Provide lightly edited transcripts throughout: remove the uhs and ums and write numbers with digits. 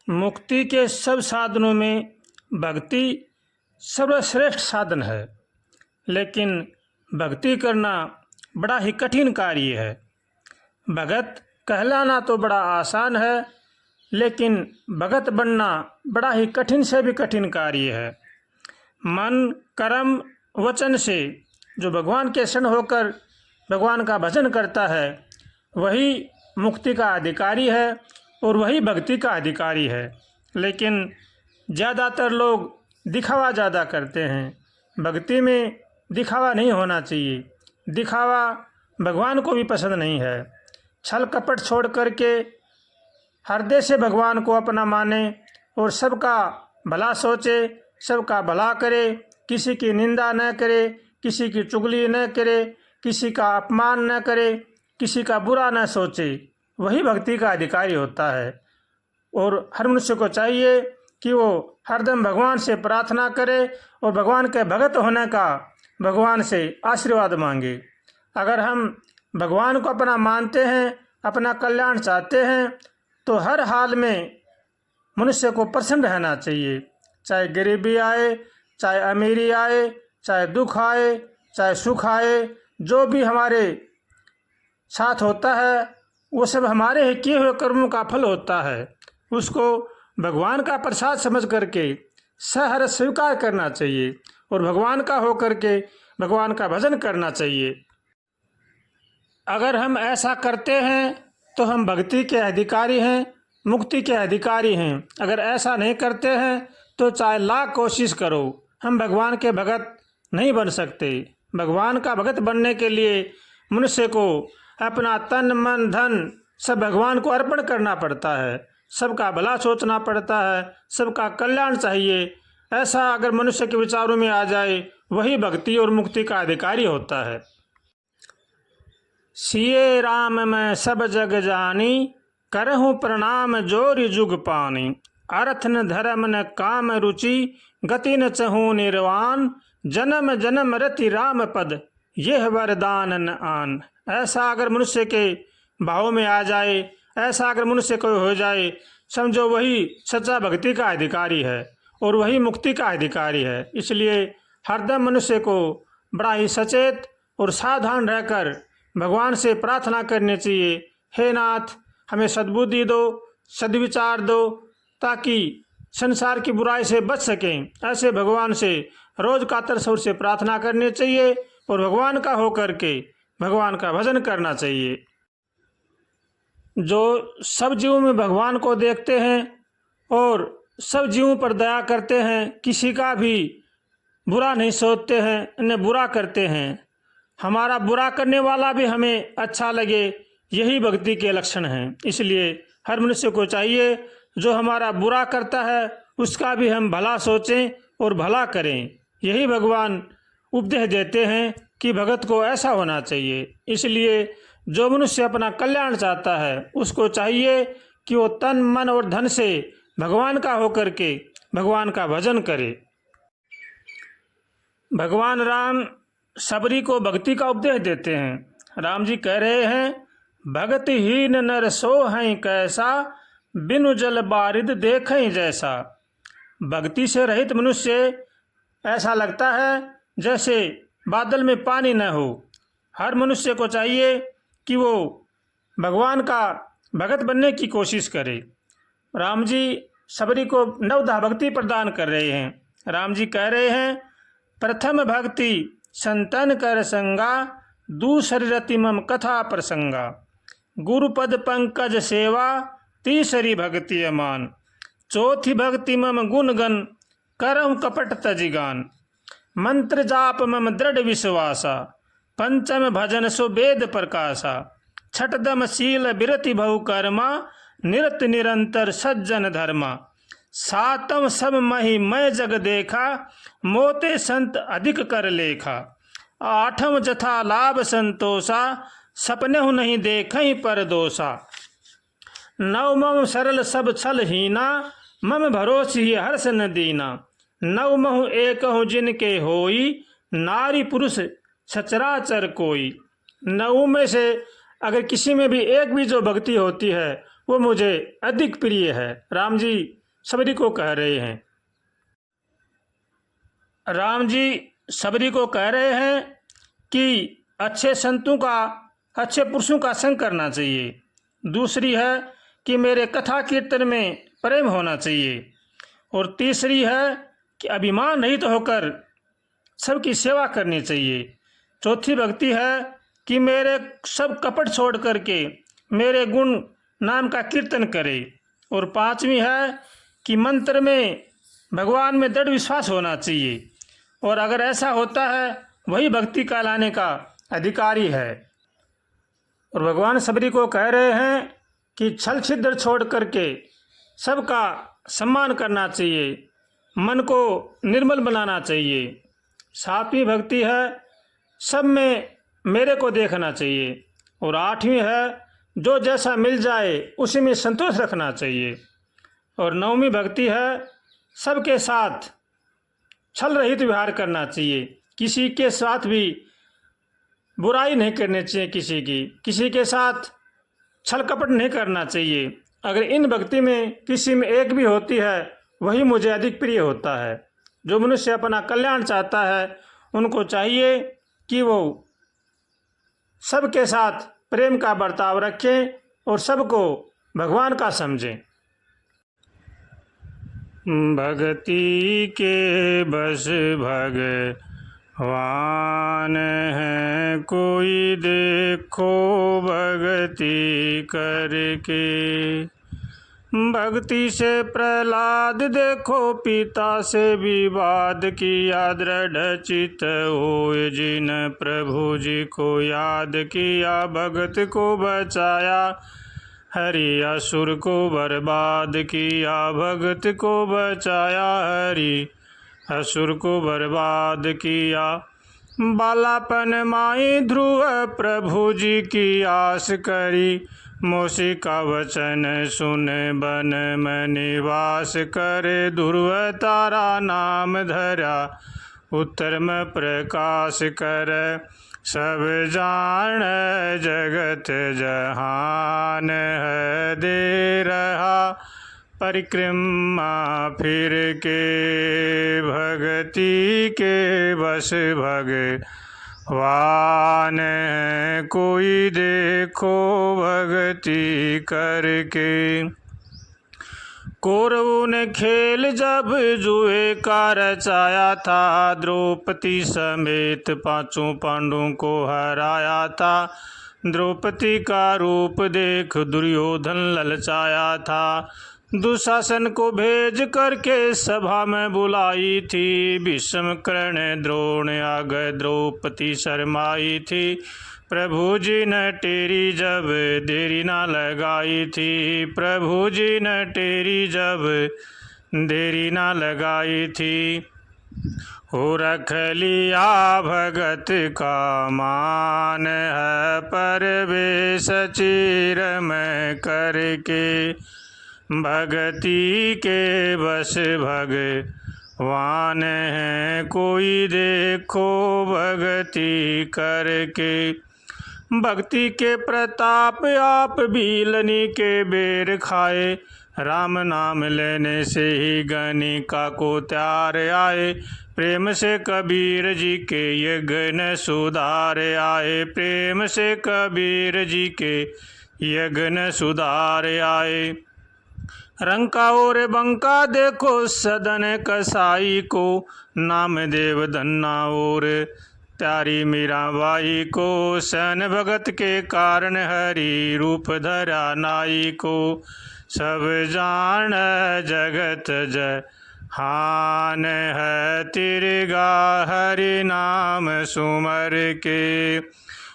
मुक्ति के सब साधनों में भक्ति सर्वश्रेष्ठ साधन है, लेकिन भक्ति करना बड़ा ही कठिन कार्य है। भगत कहलाना तो बड़ा आसान है, लेकिन भगत बनना बड़ा ही कठिन से भी कठिन कार्य है। मन, कर्म, वचन से जो भगवान के शरण होकर भगवान का भजन करता है वही मुक्ति का अधिकारी है और वही भक्ति का अधिकारी है। लेकिन ज़्यादातर लोग दिखावा ज़्यादा करते हैं। भक्ति में दिखावा नहीं होना चाहिए। दिखावा भगवान को भी पसंद नहीं है। छल कपट छोड़ करके हृदय से भगवान को अपना माने और सबका भला सोचे, सबका भला करे, किसी की निंदा न करे, किसी की चुगली न करे, किसी का अपमान न करे, किसी का बुरा न सोचे, वही भक्ति का अधिकारी होता है। और हर मनुष्य को चाहिए कि वो हरदम भगवान से प्रार्थना करे और भगवान के भगत होने का भगवान से आशीर्वाद मांगे। अगर हम भगवान को अपना मानते हैं, अपना कल्याण चाहते हैं, तो हर हाल में मनुष्य को प्रसन्न रहना चाहिए। चाहे गरीबी आए, चाहे अमीरी आए, चाहे दुख आए, चाहे सुख आए, जो भी हमारे साथ होता है वो सब हमारे ही किए हुए कर्मों का फल होता है। उसको भगवान का प्रसाद समझ करके सहर्ष स्वीकार करना चाहिए और भगवान का हो करके भगवान का भजन करना चाहिए। अगर हम ऐसा करते हैं तो हम भक्ति के अधिकारी हैं, मुक्ति के अधिकारी हैं। अगर ऐसा नहीं करते हैं तो चाहे लाख कोशिश करो, हम भगवान के भगत नहीं बन सकते। भगवान का भगत बनने के लिए मनुष्य को अपना तन मन धन सब भगवान को अर्पण करना पड़ता है। सबका भला सोचना पड़ता है, सबका कल्याण चाहिए। ऐसा अगर मनुष्य के विचारों में आ जाए वही भक्ति और मुक्ति का अधिकारी होता है। सिए राम मैं सब जग जानी, करहूँ प्रणाम जोरि जुग पानी। अर्थ न धर्म न काम रुचि, गति न चहूँ निर्वाण। जन्म जन्म रति राम पद, यह वरदान न आन। ऐसा अगर मनुष्य के भाव में आ जाए, ऐसा अगर मनुष्य को हो जाए, समझो वही सच्चा भक्ति का अधिकारी है और वही मुक्ति का अधिकारी है। इसलिए हरदम मनुष्य को बड़ा ही सचेत और सावधान रहकर भगवान से प्रार्थना करनी चाहिए। हे नाथ, हमें सद्बुद्धि दो, सद्विचार दो, ताकि संसार की बुराई से बच सकें। ऐसे भगवान से रोज कातर स्वर से प्रार्थना करनी चाहिए और भगवान का हो करके भगवान का भजन करना चाहिए। जो सब जीवों में भगवान को देखते हैं और सब जीवों पर दया करते हैं, किसी का भी बुरा नहीं सोचते हैं, इन्हें बुरा करते हैं, हमारा बुरा करने वाला भी हमें अच्छा लगे, यही भक्ति के लक्षण हैं। इसलिए हर मनुष्य को चाहिए जो हमारा बुरा करता है उसका भी हम भला सोचें और भला करें। यही भगवान उपदेश देते हैं कि भगत को ऐसा होना चाहिए। इसलिए जो मनुष्य अपना कल्याण चाहता है उसको चाहिए कि वो तन मन और धन से भगवान का होकर के भगवान का भजन करे। भगवान राम सबरी को भक्ति का उपदेश देते हैं। राम जी कह रहे हैं, भगतिहीन नर सो हैं कैसा, बिनु जल बारिद देखें जैसा। भक्ति से रहित मनुष्य ऐसा लगता है जैसे बादल में पानी न हो। हर मनुष्य को चाहिए कि वो भगवान का भगत बनने की कोशिश करे। राम जी सबरी को नवधा भक्ति प्रदान कर रहे हैं। राम जी कह रहे हैं, प्रथम भक्ति संतन कर संगा, दूसरी रति मम कथा प्रसंगा। गुरुपद पंकज सेवा, तीसरी भक्ति अमान। चौथी भक्ति मम गुण गन, करम कपट तजिगान। मंत्र जाप मम दृढ़ विश्वासा, पंचम भजन सो वेद प्रकाशा। छठदम शील विरति बहु कर्मा, निरत निरंतर सज्जन धर्मा। सातम सब मही मैं जग देखा, मोते संत अधिक कर लेखा। आठम जथा लाभ संतोषा, सपने नहीं देखहीं पर दोषा। नवमम सरल सब छल हीना, मम भरोसी हर्ष न दीना। नवमहु एकहु जिनके होई, नारी पुरुष सचराचर कोई। नौ में से अगर किसी में भी एक भी जो भक्ति होती है वो मुझे अधिक प्रिय है। राम जी सबरी को कह रहे हैं। राम जी सबरी को कह रहे हैं कि अच्छे संतों का, अच्छे पुरुषों का संग करना चाहिए। दूसरी है कि मेरे कथा कीर्तन में प्रेम होना चाहिए। और तीसरी है कि अभिमान रहित होकर सबकी सेवा करनी चाहिए। चौथी भक्ति है कि मेरे सब कपट छोड़ करके मेरे गुण नाम का कीर्तन करे। और पांचवी है कि मंत्र में, भगवान में दृढ़ विश्वास होना चाहिए। और अगर ऐसा होता है वही भक्ति कहलाने का अधिकारी है। और भगवान सबरी को कह रहे हैं कि छल छिद्र छोड़ करके सबका सम्मान करना चाहिए, मन को निर्मल बनाना चाहिए। सातवीं भक्ति है सब में मेरे को देखना चाहिए। और आठवीं है जो जैसा मिल जाए उसी में संतोष रखना चाहिए। और नौवीं भक्ति है सबके साथ छल रहित व्यवहार करना चाहिए, किसी के साथ भी बुराई नहीं करनी चाहिए, किसी के साथ छल कपट नहीं करना चाहिए। अगर इन भक्ति में किसी में एक भी होती है वही मुझे अधिक प्रिय होता है। जो मनुष्य अपना कल्याण चाहता है उनको चाहिए कि वो सबके साथ प्रेम का बर्ताव रखें और सबको भगवान का समझें। भक्ति के बस भगवान है, कोई देखो भक्ति करके। भक्ति से प्रहलाद देखो पिता से विवाद किया, दृढ़ चित होए जिन प्रभु जी को याद किया। भगत को बचाया हरि असुर को बर्बाद किया, भगत को बचाया हरि असुर को बर्बाद किया। बालापन माई ध्रुव प्रभु जी की आस करी, मोसी का वचन सुन बन में निवास करे। ध्रुव तारा नाम धरा उत्तर में प्रकाश कर, सब जान जगत जहान है। दे रहा परिक्रमा फिर के, भक्ति के बस भगवान है, कोई देखो भक्ति करके। कौरवों ने खेल जब जुए का रचाया था, द्रौपदी समेत पांचों पांडवों को हराया था। द्रौपदी का रूप देख दुर्योधन ललचाया था, दुशासन को भेज करके सभा में बुलाई थी। भीष्म कर्ण द्रोण आ गए, द्रौपदी शर्माई थी। प्रभु जी ने टेरी जब देरी ना लगाई थी, प्रभु जी ने टेरी जब देरी ना लगाई थी। हो रख लिया भगत का मान है, परवेश चीर में करके। भगति के बस भगवान है, कोई देखो भगति करके। भक्ति के प्रताप आप भीलनी के बेर खाए, राम नाम लेने से ही गणिका को त्यार आए। प्रेम से कबीर जी के यज्ञ सुधार आए, प्रेम से कबीर जी के यज्ञ सुधार आए। रंका और बंका देखो सदन कसाई को, नामदेव धन्ना और त्यारी मीराबाई को। सन भगत के कारण हरि रूप धरा नाई को, सब जान जगत जहान है। तिरगा हरि नाम सुमर के,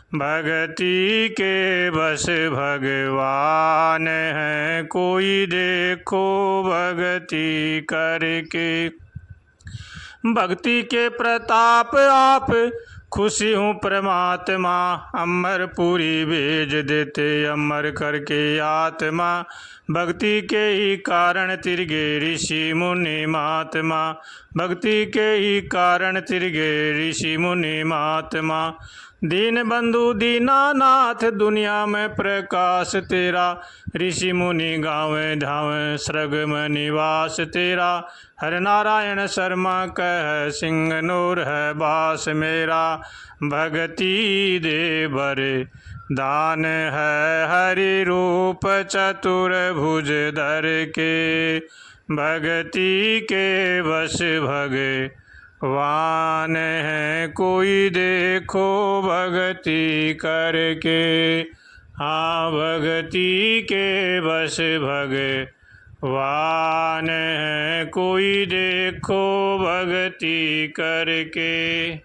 भक्ति के बस भगवान है, कोई देखो भक्ति करके। भक्ति के प्रताप आप खुशी हूँ परमात्मा, अमरपुरी भेज देते अमर करके आत्मा। भक्ति के ही कारण तिरगे ऋषि मुनि महात्मा, भक्ति के ही कारण तिरगे ऋषि मुनि महात्मा। दीन बंधु दीनानाथ दुनिया में प्रकाश तेरा, ऋषि मुनि गावे धावे स्वर्ग में निवास तेरा। हर नारायण शर्मा कह सिंगनूर है बास मेरा, भगति दे बरे दान है हरि रूप चतुर्भुज धर के। भगति के वश भगवान है कोई देखो भगति करके। हाँ भगति के वश भगवान है कोई देखो भगति करके।